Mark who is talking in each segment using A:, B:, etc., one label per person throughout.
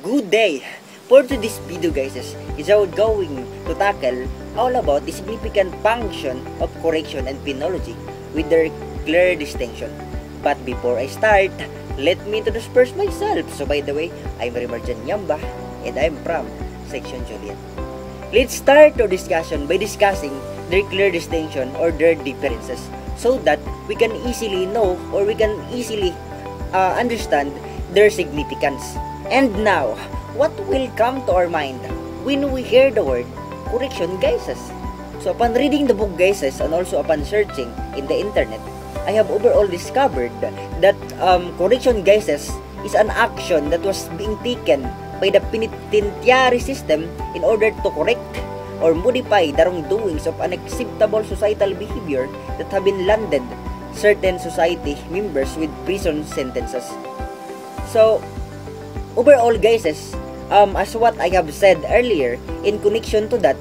A: Good day! For today's video guys is I going to tackle all about the significant function of correction and penology with their clear distinction. But before I start, let me introduce first myself. So by the way, I'm Remar Yamba and I'm from Section Juliet. Let's start our discussion by discussing their clear distinction or their differences so that we can easily know or we can easily understand their significance. And now, what will come to our mind when we hear the word correction guises? So upon reading the book guises and also upon searching in the internet, I have overall discovered that correction guises is an action that was being taken by the penitentiary system in order to correct or modify the wrongdoings of unacceptable societal behavior that have been landed certain society members with prison sentences. So overall guises, as what I have said earlier, in connection to that,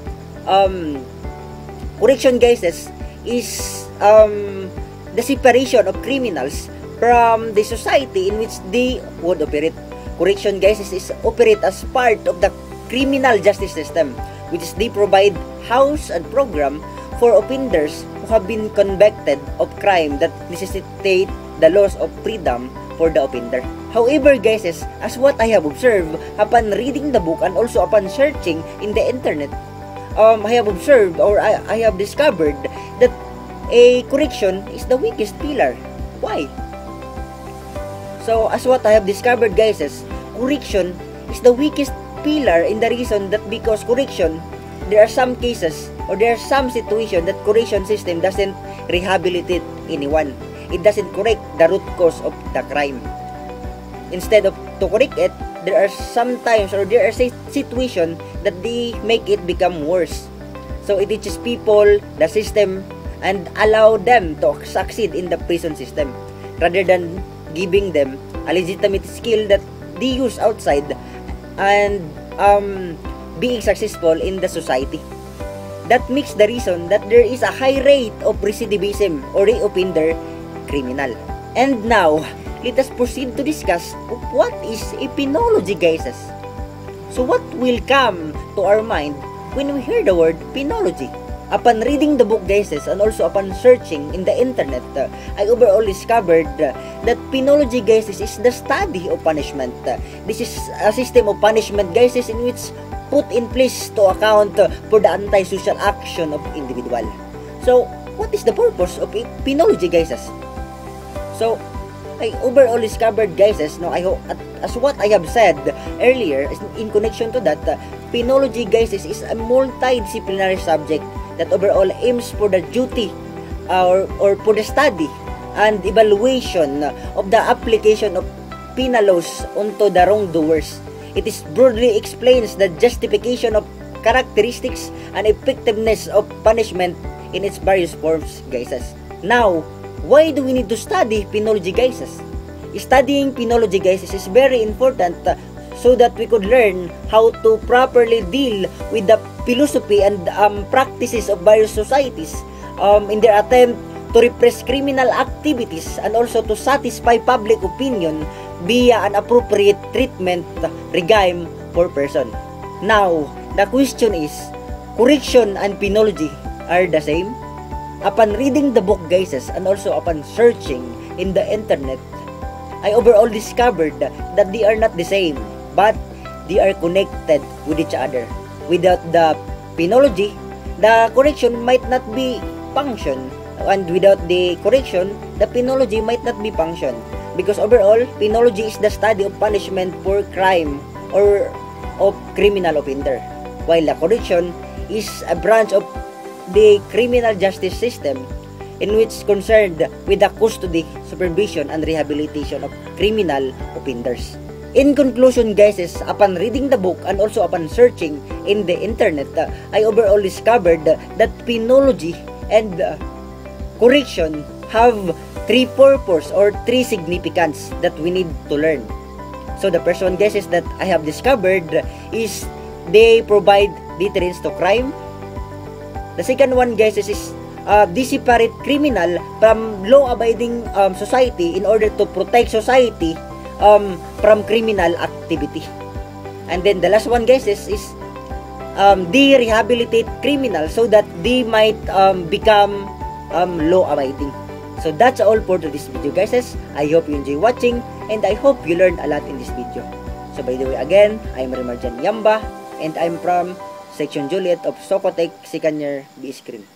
A: correction guises is the separation of criminals from the society in which they would operate. Correction guises is operate as part of the criminal justice system, which is they provide house and program for offenders who have been convicted of crime that necessitate the loss of freedom for the offender. However, guys, as what I have observed upon reading the book and also upon searching in the internet, I have observed or I have discovered that a correction is the weakest pillar. Why? So, as what I have discovered, guys, correction is the weakest pillar in the reason that because correction, there are some cases or there are some situations that correction system doesn't rehabilitate anyone. It doesn't correct the root cause of the crime. Instead of to correct it, there are some times or there are situations that they make it become worse. So it teaches people the system and allow them to succeed in the prison system rather than giving them a legitimate skill that they use outside and being successful in the society. That makes the reason that there is a high rate of recidivism or reoffender criminal. And now, let us proceed to discuss what is a penology, guys. So what will come to our mind when we hear the word penology? Upon reading the book, guys, and also upon searching in the internet, I overall discovered that penology, guys, is the study of punishment. This is a system of punishment, guys, in which put in place to account for the antisocial action of individual. So, what is the purpose of penology, guys? So, I overall discovered, guys, no, as what I have said earlier, in connection to that, penology, guys, is a multidisciplinary subject that overall aims for the duty or for the study and evaluation of the application of penal laws onto the wrongdoers. It is broadly explains the justification of characteristics and effectiveness of punishment in its various forms, guys. Now, why do we need to study penology, guys? Studying penology, guys, is very important so that we could learn how to properly deal with the philosophy and practices of various societies in their attempt to repress criminal activities and also to satisfy public opinion via an appropriate treatment regime for person. Now, the question is, correction and penology are the same? Upon reading the book, guys, and also upon searching in the internet, I overall discovered that they are not the same, but they are connected with each other. Without the penology, the correction might not be function, and without the correction, the penology might not be function. Because overall, penology is the study of punishment for crime or of criminal offender, while the correction is a branch of the criminal justice system in which concerned with the custody, supervision, and rehabilitation of criminal offenders. In conclusion, guys, upon reading the book and also upon searching in the internet, I overall discovered that penology and correction have three purposes or three significance that we need to learn. So the first one, guys, that I have discovered is they provide deterrence to crime. The second one, guys, is they separate criminal from law-abiding society in order to protect society from criminal activity. And then the last one, guys, is they rehabilitate criminals so that they might become law-abiding. So that's all for this video, guys. I hope you enjoy watching, and I hope you learned a lot in this video. So by the way, again, I'm Remar Yamba, and I'm from Section Juliet of Socotec, second year B Screen.